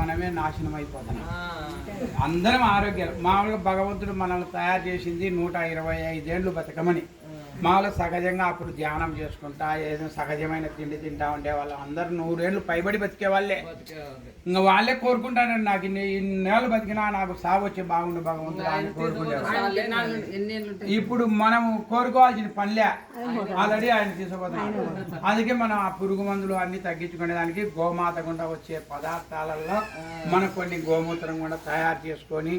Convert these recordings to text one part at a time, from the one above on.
మనమే నాశనం అయిపోతున్నాం. అందరం ఆరోగ్యాలు మామూలుగా భగవంతుడు మనల్ని తయారు చేసింది 125 ఏళ్ళు బతకమని. మామూలుగా సహజంగా అప్పుడు ధ్యానం చేసుకుంటా ఏదో సహజమైన తిండి తింటా ఉండేవాళ్ళు. అందరూ 100 ఏళ్ళు పైబడి బతికే వాళ్ళే. ఇంకా వాళ్ళే కోరుకుంటాను, నాకు ఇన్నేళ్ళు బతికినా నాకు సాగు వచ్చి బాగుండు భగవంతుడు అని కోరుకుంటారు. ఇప్పుడు మనం కోరుకోవాల్సిన పనిలే, ఆల్రెడీ ఆయన తీసుకుపోతున్నాడు. అందుకే మనం ఆ పురుగు మందులు అన్ని తగ్గించుకునే దానికి గోమాత గుండా వచ్చే పదార్థాలలో మనం కొన్ని గోమూత్రం కూడా తయారు చేసుకొని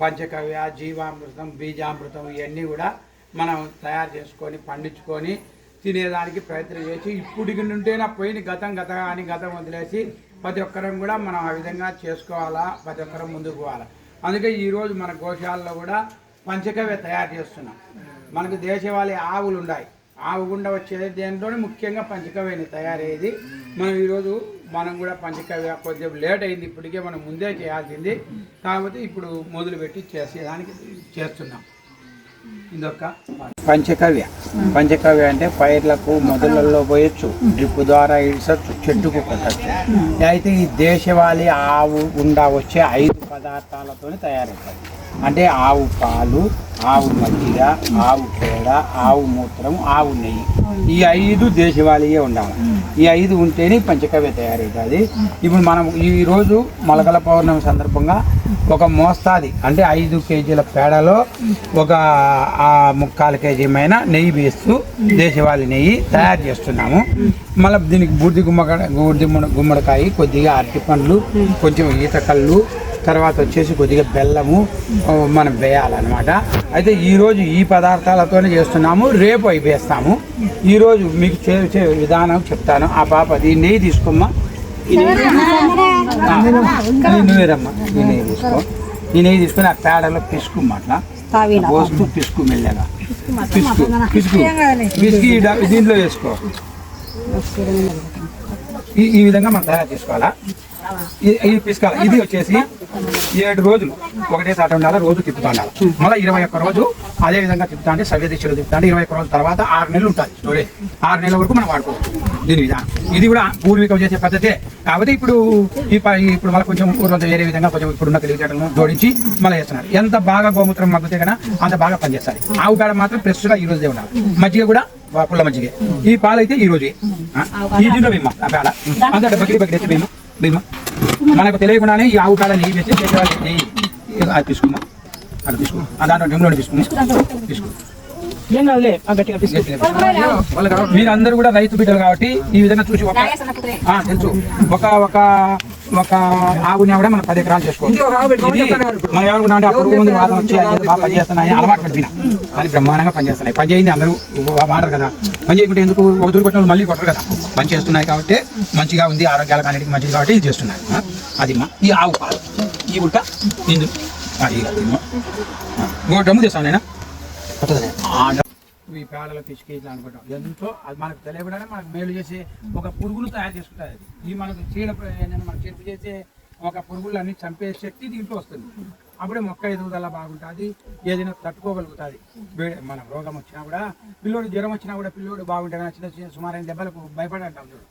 పంచకవ్య, జీవామృతం, బీజామృతం ఇవన్నీ కూడా మనం తయారు చేసుకొని పండించుకొని తినేదానికి ప్రయత్నం చేసి ఇప్పటికి నుండే నా పోయిన గతం వదిలేసి ప్రతి ఒక్కరం కూడా మనం ఆ విధంగా చేసుకోవాలా, ప్రతి ఒక్కరం ముందుకు పోవాలా. అందుకే ఈరోజు మన గోశాలలో కూడా పంచకవ్య తయారు చేస్తున్నాం. మనకు దేశవాళీ ఆవులు ఉన్నాయి, ఆవు గుండా వచ్చేది దేంట్లోనే ముఖ్యంగా పంచకవ్యని తయారయ్యేది. మనం కూడా పంచకవ్య కొద్దిగా లేట్ అయింది, ఇప్పటికే మనం ముందే చేయాల్సింది కాకపోతే ఇప్పుడు మొదలుపెట్టి చేసేదానికి చేస్తున్నాం. ఇదొక పంచకవ్య అంటే పైర్లకు మొదలలో పోయొచ్చు, డ్రిప్ ద్వారా ఇడ్చచ్చు, చెట్టుకు కొట్టచ్చు. అయితే ఈ దేశవాళీ ఆవు గుండా వచ్చే 5 పదార్థాలతో తయారవుతాయి. అంటే ఆవు పాలు, ఆవు మజ్జిగ, ఆవు పేడ, ఆవు మూత్రం, ఆవు నెయ్యి. ఈ 5 దేశవాళీయే ఉండాలి. ఈ 5 ఉంటేనే పంచకవ్య తయారవుతుంది. ఇప్పుడు మనం ఈరోజు మొలకల పౌర్ణమి సందర్భంగా ఒక మోస్తాది అంటే 5 కేజీల పేడలో ఒక 3/4 కేజీమైన నెయ్యి వేస్తూ దేశవాళీ నెయ్యి తయారు చేస్తున్నాము. మళ్ళీ దీనికి బూడిది గుమ్మడికాయ, కొద్దిగా అరటి పండ్లు, కొంచెం ఈతకళ్ళు, తర్వాత వచ్చేసి కొద్దిగా బెల్లము మనం వేయాలన్నమాట. అయితే ఈరోజు ఈ పదార్థాలతోనే చేస్తున్నాము, రేపు అవి వేస్తాము. ఈరోజు మీకు చేసే విధానం చెప్తాను. ఆ పాప ఈ నెయ్యి తీసుకోమ్మా, నువ్వేరమ్మా, ఈ నెయ్యి తీసుకో. ఈ నెయ్యి తీసుకొని ఆ పేడలో పిసుకుమ్మ, అట్లా పోస్తూ పిసుకు మెల్లగా పిసుకు దీంట్లో వేసుకో. ఈ విధంగా మనం తయారు చేసుకోవాలా. ఇది పిసుకాలి. ఇది వచ్చేసి 7 రోజులు ఒకటేసారి ఉండాలి, రోజు తిప్పుతూ ఉండాలి. మళ్ళీ 21 రోజు అదే విధంగా తిప్పుతా అంటే సవ్య దిశలో తిప్పుతా అంటే 21 రోజుల తర్వాత 6 నెలలు ఉంటుంది స్టోరేజ్. 6 నెలల వరకు మనం వాడుకోవచ్చు దీని విధానం. ఇది కూడా పూర్వీకం చేసే పద్ధతే. కాబట్టి ఇప్పుడు మళ్ళీ కొంచెం ఊరంతా వేరే విధంగా కొంచెం ఇప్పుడున్న తెలివితేటలను జోడించి మళ్ళీ చేస్తున్నారు. ఎంత బాగా గోమూత్రం మగ్గితే కన్నా అంత బాగా పనిచేస్తారు. ఆవు పేడ మాత్రం ఫ్రెష్గా ఈ రోజే ఉండాలి. మజ్జిగ కూడా పుల్ల మజ్జిగ. ఈ పాలు అయితే ఈ రోజే ఈ దీంట్లో బిమ్మ ఆ పేడ అంత బకెట్ అయితే బిమ్మ మనకు తెలియకుండానే ఈ ఆవు పేడ నెయ్యి వేసి అది తీసుకున్నాం. అది తీసుకున్నాం దాంట్లో డ్రమ్లో తీసుకున్నాం. మీరందరూ కూడా రైతు బిడ్డలు కాబట్టి ఈ విధంగా చూసి తెలుసు. ఒక ఆవుని కూడా మనం 10 ఎకరాలు చేసుకోవచ్చు. మనం ఎవరుకున్నా అంటే అప్పుడు ముందు వాదన వచ్చి బాగా పనిచేస్తున్నాయి, అలవాటు పడిపోయినా అది బ్రహ్మాండంగా పనిచేస్తున్నాయి. పని చేయింది అందరూ వాడరు కదా, పని చేయకుంటే ఎందుకు ఒక కొట్టిన మళ్ళీ కొట్టరు కదా. పని చేస్తున్నాయి కాబట్టి మంచిగా ఉంది, ఆరోగ్యాలకు అన్నిటికీ మంచిది కాబట్టి ఇది చేస్తున్నాయి. అది ఈ ఆవు పాలు ఈ గుట్ట నిండు డ్రమ్ము చేస్తాను నేను. ఈ పేడలో పిసికి ఇట్లా అనుకుంటాం. ఎంతో అది మనకు తెలియకుండానే మనకు మేలు చేసే ఒక పురుగును తయారు చేసుకుంటుంది. అది ఈ మనకు మనకు చెట్టు చేసే ఒక పురుగులు అన్ని చంపే శక్తి దీంట్లో వస్తుంది. అప్పుడే మొక్క ఎదుగుదల బాగుంటుంది, ఏదైనా తట్టుకోగలుగుతుంది. మన రోగం వచ్చినా కూడా పిల్లోడు జ్వరం వచ్చినా కూడా పిల్లోడు బాగుంటుంది. చిన్న చిన్న సుమారైన దెబ్బలకు భయపడంటాం చూడు,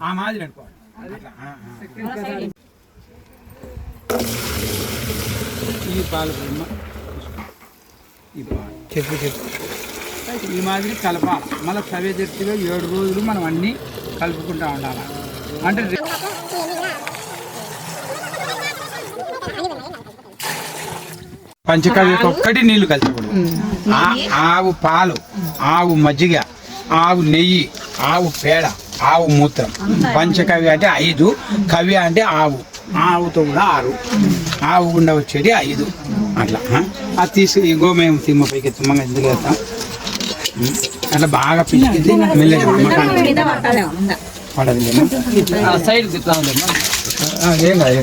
ఆ మాదిరి అనుకోవాలి. ఈ పాలు చెప్పు ఈ మాదిరి కలపాలి. మళ్ళీ సవ్య జర్తిలో 7 రోజులు మనం అన్నీ కలుపుకుంటూ ఉండాలి. అంటే పంచకవ్యకు ఒక్కటి నీళ్లు కలిపకూడదు. ఆవు పాలు, ఆవు మజ్జిగ, ఆవు నెయ్యి, ఆవు పేడ, ఆవు మూత్రం. పంచకవ్య అంటే 5, కవ్య అంటే ఆవు, ఆవుతో కూడా 6, ఆవు గుండా వచ్చేది 5. అట్లా అది తీసి గోమయం తిమ్మ పైకి తిమ్మంగా ఎందుకు వేస్తాం అట్లా బాగా పిసికింది మెల్లగా పడదు. ఏం కాదు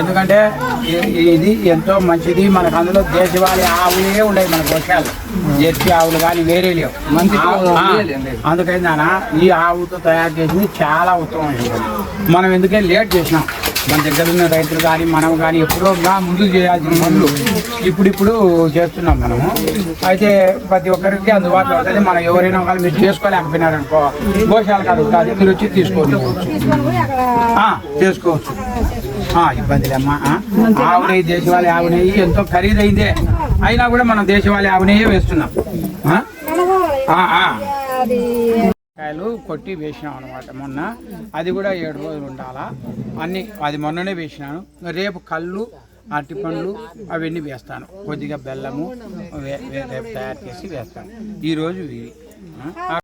ఎందుకంటే ఇది ఎంతో మంచిది. మనకు అందులో దేశవాళీ ఆవులే ఉండేవి మన గోశాలు, జెర్సీ ఆవులు కానీ వేరే లేవు. అందుకని ఈ ఆవుతో తయారు చేసింది చాలా ఉత్తమమైనది. మనం ఎందుకే లేట్ చేసినాం. మన దగ్గర ఉన్న రైతులు కానీ మనం కానీ ఎప్పుడో ముందు చేయాల్సిన పనులు ఇప్పుడు చేస్తున్నాం మనము. అయితే ప్రతి ఒక్కరికి అందుబాటులో ఉంటుంది. మనం ఎవరైనా కానీ మీరు చేసుకోలేకపోయినారనుకో గోశాల కాదు కాదు మీరు వచ్చి చేసుకోవచ్చు. ఇబ్బంది లేమ్మా. ఆవు నెయ్యి దేశవాళీ ఆవు నెయ్యి ఎంతో ఖరీదైందే, అయినా కూడా మనం దేశవాళీ ఆవు నెయ్యి వేస్తున్నాం. కాయలు కొట్టి వేసినాం అనమాట మొన్న. అది కూడా 7 రోజులు ఉండాలా అన్నీ. అది మొన్ననే వేసినాను. రేపు కళ్ళు అరటిపండ్లు అవన్నీ వేస్తాను. కొద్దిగా బెల్లము రేపు తయారు చేసి వేస్తాను. ఈరోజు ఇవి